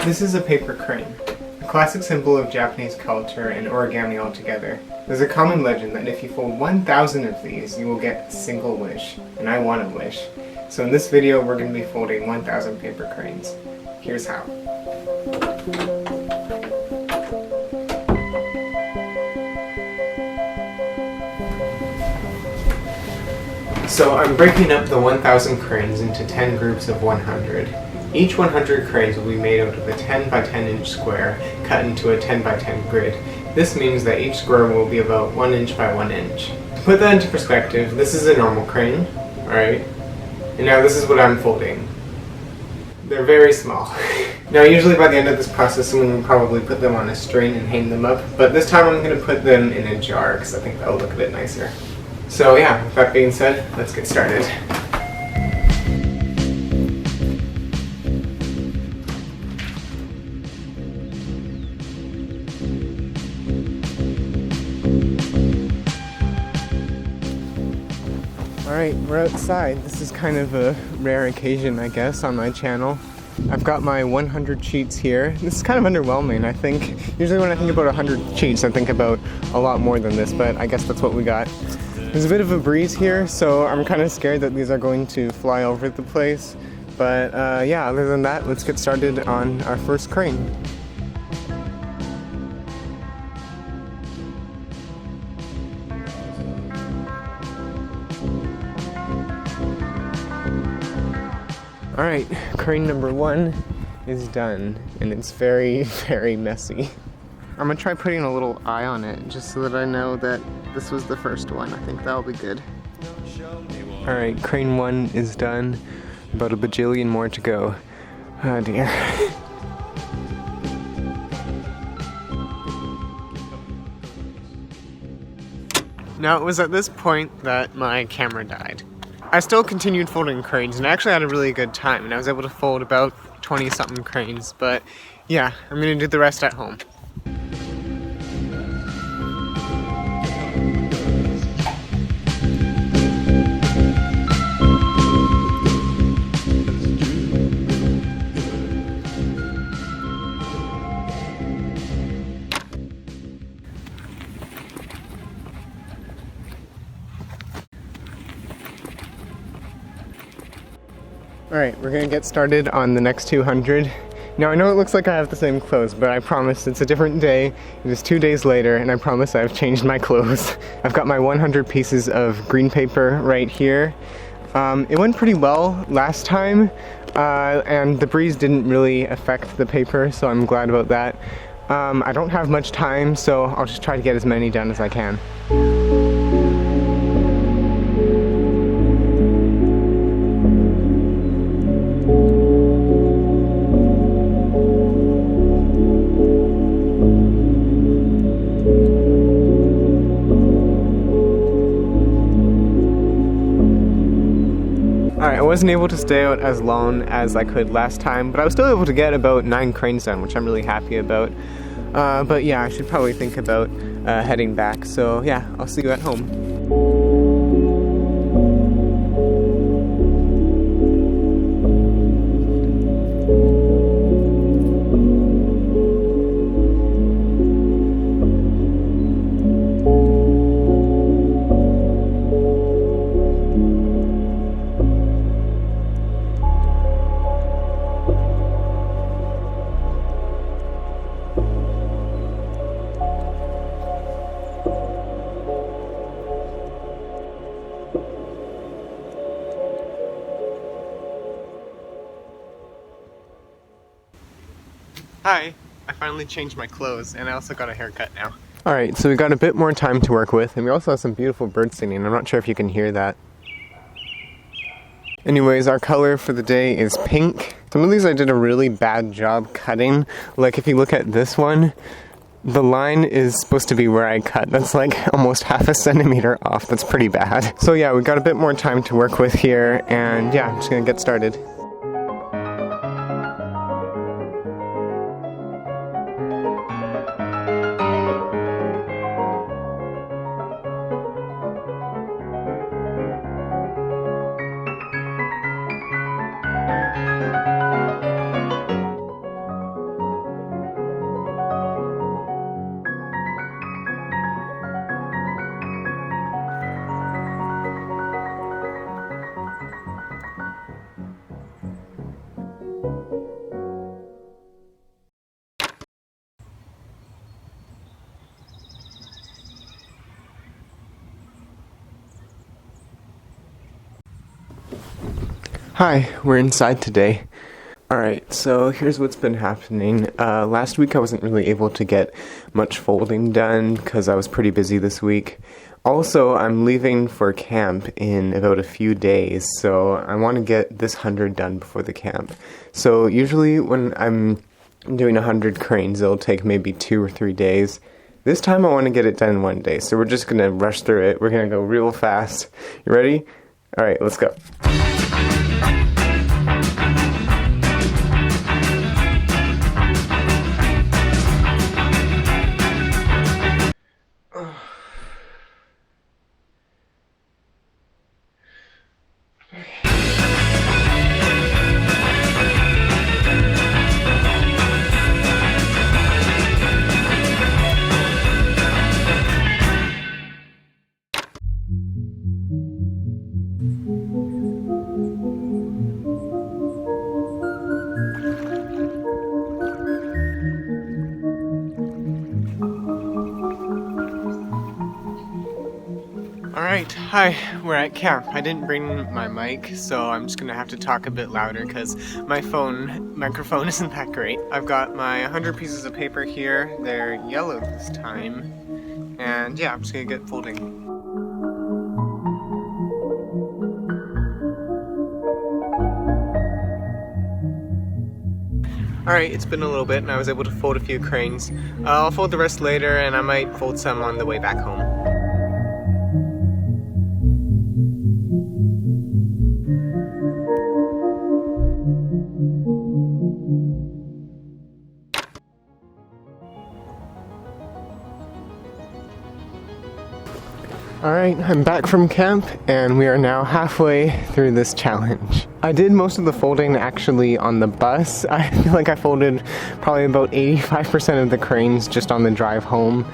This is a paper crane, a classic symbol of Japanese culture and origami altogether. There's a common legend that if you fold 1,000 of these, you will get a single wish, and I want a wish. So in this video, we're going to be folding 1,000 paper cranes. Here's how. So I'm breaking up the 1,000 cranes into 10 groups of 100. Each 100 cranes will be made out of a 10 by 10 inch square cut into a 10 by 10 grid. This means that each square will be about 1 inch by 1 inch. To put that into perspective, this is a normal crane, alright? And now this is what I'm folding. They're very small. Now usually by the end of this process someone will probably put them on a string and hang them up, but this time I'm going to put them in a jar because I think that will look a bit nicer. So yeah, with that being said, let's get started. Alright, we're outside. This is kind of a rare occasion, I guess, on my channel. I've got my 100 cheats here. This is kind of underwhelming, I think. Usually when I think about 100 cheats, I think about a lot more than this, but I guess that's what we got. There's a bit of a breeze here, so I'm kind of scared that these are going to fly over the place. But yeah, other than that, let's get started on our first crane. Alright, crane number 1 is done, and it's very, very messy. I'm gonna try putting a little eye on it, just so that I know that this was the first one. I think that'll be good. Alright, crane 1 is done. About a bajillion more to go. Oh dear. Now, it was at this point that my camera died. I still continued folding cranes, and I actually had a really good time, and I was able to fold about 20-something cranes, but yeah, I'm gonna do the rest at home. Alright, we're gonna get started on the next 200. Now I know it looks like I have the same clothes, but I promise it's a different day. It is 2 days later, and I promise I've changed my clothes. I've got my 100 pieces of green paper right here. It went pretty well last time, and the breeze didn't really affect the paper, so I'm glad about that. I don't have much time, so I'll just try to get as many done as I can. Alright, I wasn't able to stay out as long as I could last time, but I was still able to get about 9 cranes done, which I'm really happy about. But yeah, I should probably think about heading back, so yeah, I'll see you at home. Hi, I finally changed my clothes, and I also got a haircut now. Alright, so we got a bit more time to work with, and we also have some beautiful bird singing. I'm not sure if you can hear that. Anyways, our color for the day is pink. Some of these I did a really bad job cutting. Like if you look at this one, the line is supposed to be where I cut. That's like almost half a centimeter off. That's pretty bad. So yeah, we got a bit more time to work with here, and yeah, I'm just gonna get started. Hi, we're inside today. Alright, so here's what's been happening. Last week I wasn't really able to get much folding done because I was pretty busy this week. Also, I'm leaving for camp in about a few days, so I want to get this 100 done before the camp. So usually when I'm doing 100 cranes, it'll take maybe 2 or 3 days. This time I want to get it done in 1 day, so we're just going to rush through it. We're going to go real fast. You ready? Alright, let's go. Alright, hi, we're at camp. I didn't bring my mic, so I'm just gonna have to talk a bit louder because my microphone isn't that great. I've got my 100 pieces of paper here. They're yellow this time. And yeah, I'm just gonna get folding. Alright, it's been a little bit and I was able to fold a few cranes. I'll fold the rest later and I might fold some on the way back home. Alright, I'm back from camp, and we are now halfway through this challenge. I did most of the folding actually on the bus. I feel like I folded probably about 85% of the cranes just on the drive home,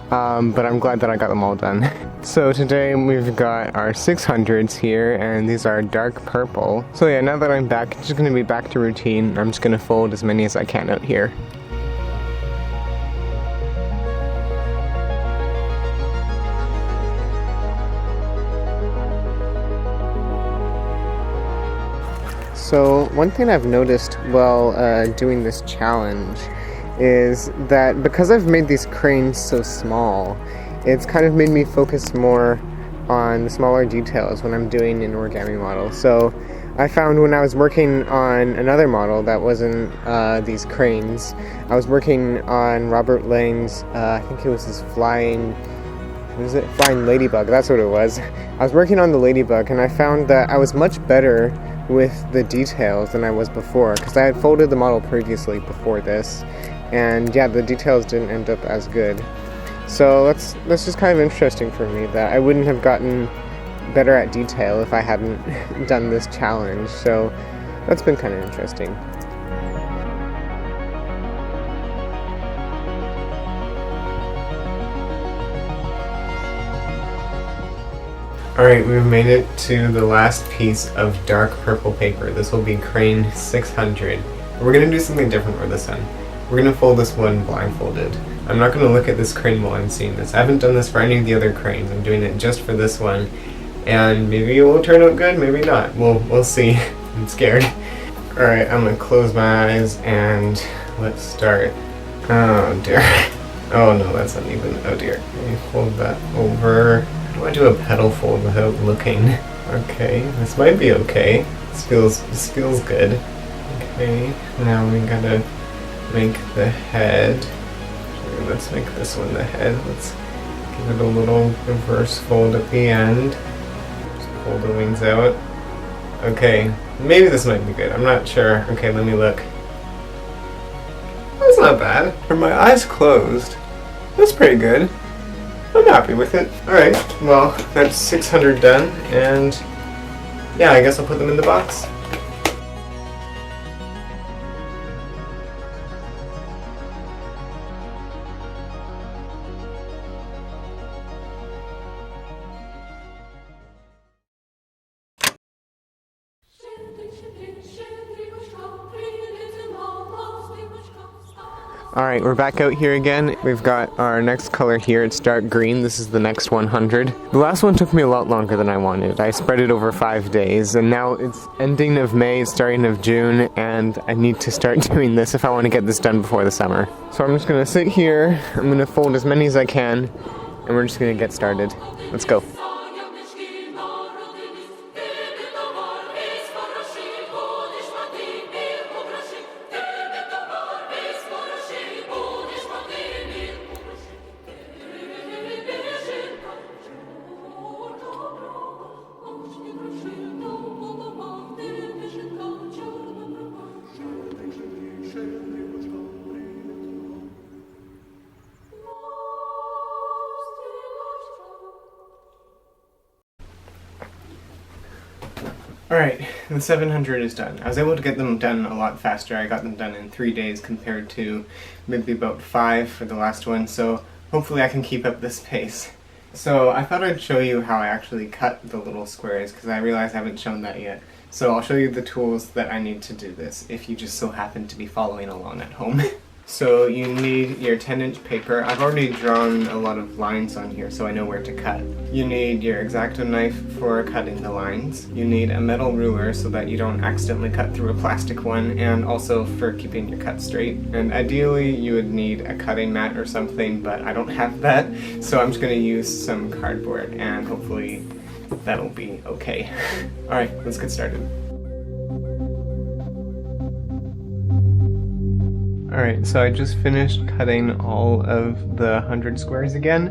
but I'm glad that I got them all done. So today we've got our 600s here, and these are dark purple. So yeah, now that I'm back, it's just going to be back to routine. I'm just going to fold as many as I can out here. So one thing I've noticed while doing this challenge is that because I've made these cranes so small, it's kind of made me focus more on the smaller details when I'm doing an origami model. So I found when I was working on another model that wasn't these cranes, I was working on Robert Lang's, I think it was his flying ladybug, that's what it was. I was working on the ladybug and I found that I was much better with the details than I was before, because I had folded the model previously before this, and yeah, the details didn't end up as good. So that's just kind of interesting for me, that I wouldn't have gotten better at detail if I hadn't done this challenge, so that's been kind of interesting. Alright, we've made it to the last piece of dark purple paper. This will be crane 600. We're going to do something different for this one. We're going to fold this one blindfolded. I'm not going to look at this crane while I'm seeing this. I haven't done this for any of the other cranes. I'm doing it just for this one. And maybe it will turn out good, maybe not. We'll see. I'm scared. Alright, I'm going to close my eyes and let's start. Oh dear. Oh no, that's uneven. Oh dear. Let me fold that over. How do I do a petal fold without looking? Okay, this might be okay. This feels good. Okay, now we gotta make the head. Let's make this one the head. Let's give it a little reverse fold at the end. Just pull the wings out. Okay, maybe this might be good. I'm not sure. Okay, let me look. That's not bad. For my eyes closed, that's pretty good. I'm happy with it. Alright, well, that's 600 done, and yeah, I guess I'll put them in the box. Alright, we're back out here again. We've got our next color here. It's dark green. This is the next 100. The last one took me a lot longer than I wanted. I spread it over 5 days, and now it's ending of May, starting of June, and I need to start doing this if I want to get this done before the summer. So I'm just going to sit here, I'm going to fold as many as I can, and we're just going to get started. Let's go. Alright, the 700 is done. I was able to get them done a lot faster. I got them done in 3 days compared to maybe about 5 for the last one, so hopefully I can keep up this pace. So I thought I'd show you how I actually cut the little squares, because I realize I haven't shown that yet. So I'll show you the tools that I need to do this, if you just so happen to be following along at home. So you need your 10-inch paper. I've already drawn a lot of lines on here so I know where to cut. You need your X-Acto knife for cutting the lines. You need a metal ruler so that you don't accidentally cut through a plastic one, and also for keeping your cut straight. And ideally you would need a cutting mat or something, but I don't have that, so I'm just going to use some cardboard and hopefully that'll be okay. Alright, let's get started. Alright, so I just finished cutting all of the 100 squares again,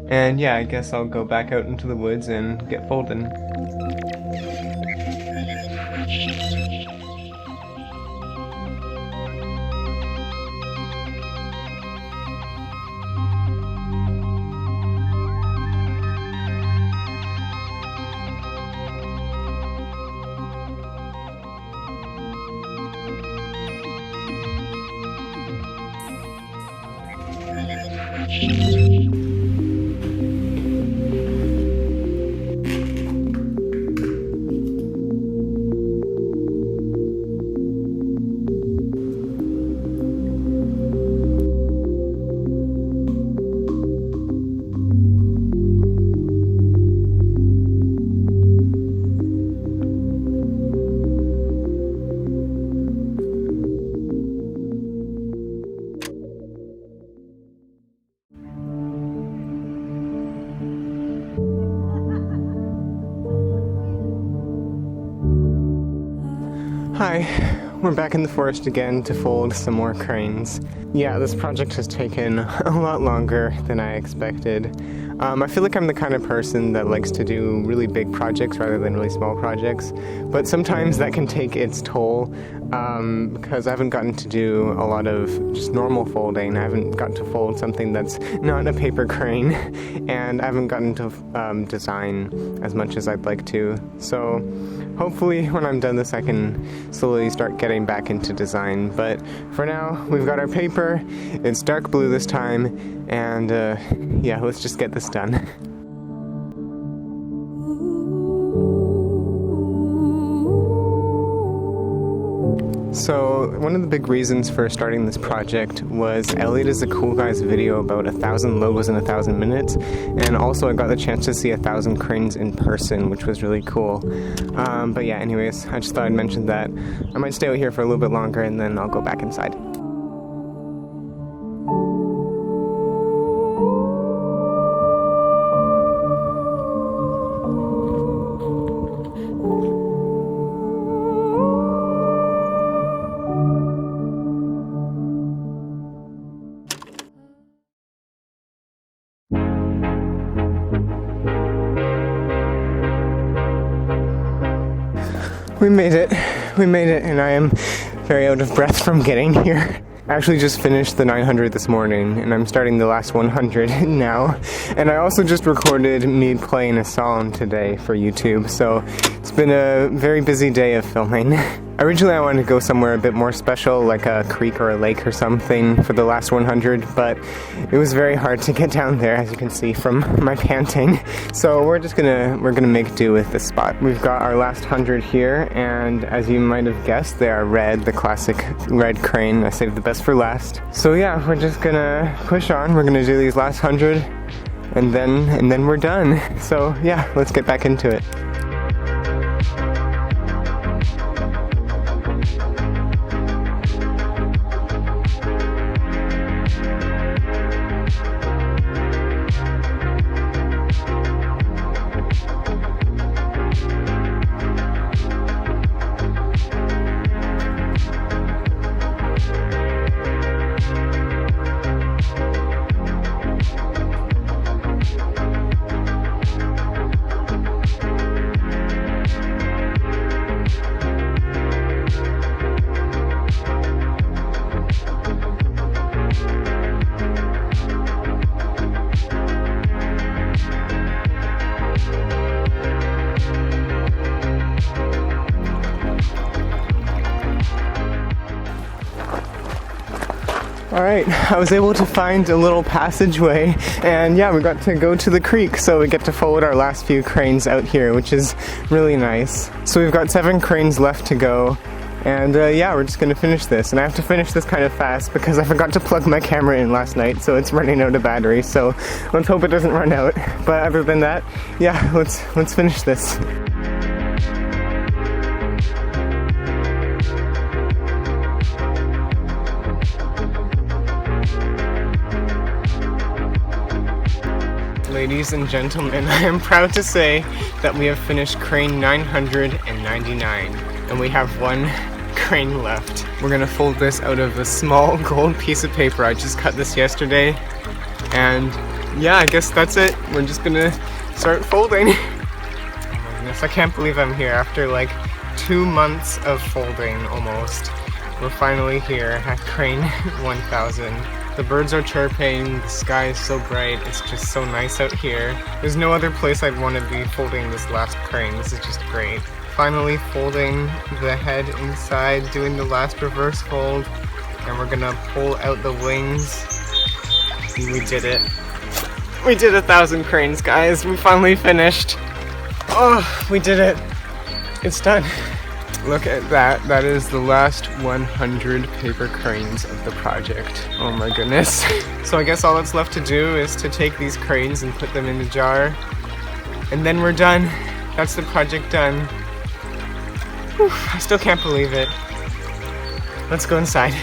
and yeah, I guess I'll go back out into the woods and get folding. Hi, we're back in the forest again to fold some more cranes. Yeah, this project has taken a lot longer than I expected. I feel like I'm the kind of person that likes to do really big projects rather than really small projects, but sometimes that can take its toll because I haven't gotten to do a lot of just normal folding. I haven't gotten to fold something that's not a paper crane, and I haven't gotten to design as much as I'd like to. So hopefully when I'm done this I can slowly start getting back into design, but for now we've got our paper, it's dark blue this time, and yeah, let's just get this done. So, one of the big reasons for starting this project was Elliot is a cool guy's video about 1,000 logos in 1,000 minutes, and also I got the chance to see 1,000 cranes in person, which was really cool. But yeah, anyways, I just thought I'd mention that. I might stay out here for a little bit longer and then I'll go back inside. We made it, and I am very out of breath from getting here. I actually just finished the 900 this morning, and I'm starting the last 100 now. And I also just recorded me playing a song today for YouTube, so It's been a very busy day of filming. Originally I wanted to go somewhere a bit more special, like a creek or a lake or something for the last 100, but it was very hard to get down there, as you can see from my panting. So we're gonna make do with this spot. We've got our last 100 here, and as you might have guessed, they are red, the classic red crane. I saved the best for last. So yeah, we're just gonna push on. We're gonna do these last 100, and then we're done. So yeah, let's get back into it. Alright, I was able to find a little passageway, and yeah, we got to go to the creek, so we get to fold our last few cranes out here, which is really nice. So we've got 7 cranes left to go, and yeah, we're just gonna finish this. And I have to finish this kind of fast because I forgot to plug my camera in last night, so it's running out of battery, so let's hope it doesn't run out. But other than that, yeah, let's finish this. Ladies and gentlemen, I am proud to say that we have finished crane 999, and we have 1 crane left. We're gonna fold this out of a small gold piece of paper. I just cut this yesterday, and yeah, I guess that's it. We're just gonna start folding. Oh my goodness, I can't believe I'm here after like 2 months of folding almost. We're finally here at crane 1000. The birds are chirping, the sky is so bright, it's just so nice out here. There's no other place I'd want to be folding this last crane, this is just great. Finally folding the head inside, doing the last reverse fold, and we're gonna pull out the wings. And we did it. We did 1,000 cranes, guys, we finally finished. Oh, we did it. It's done. Look at that. That is the last 100 paper cranes of the project. Oh my goodness. So I guess all that's left to do is to take these cranes and put them in the jar. And then we're done. That's the project done. Whew, I still can't believe it. Let's go inside.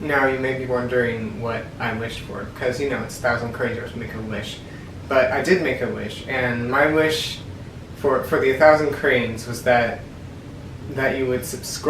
Now you may be wondering what I wished for, because you know it's 1,000 cranes, you have to make a wish. But I did make a wish, and my wish for the 1,000 cranes was that you would subscribe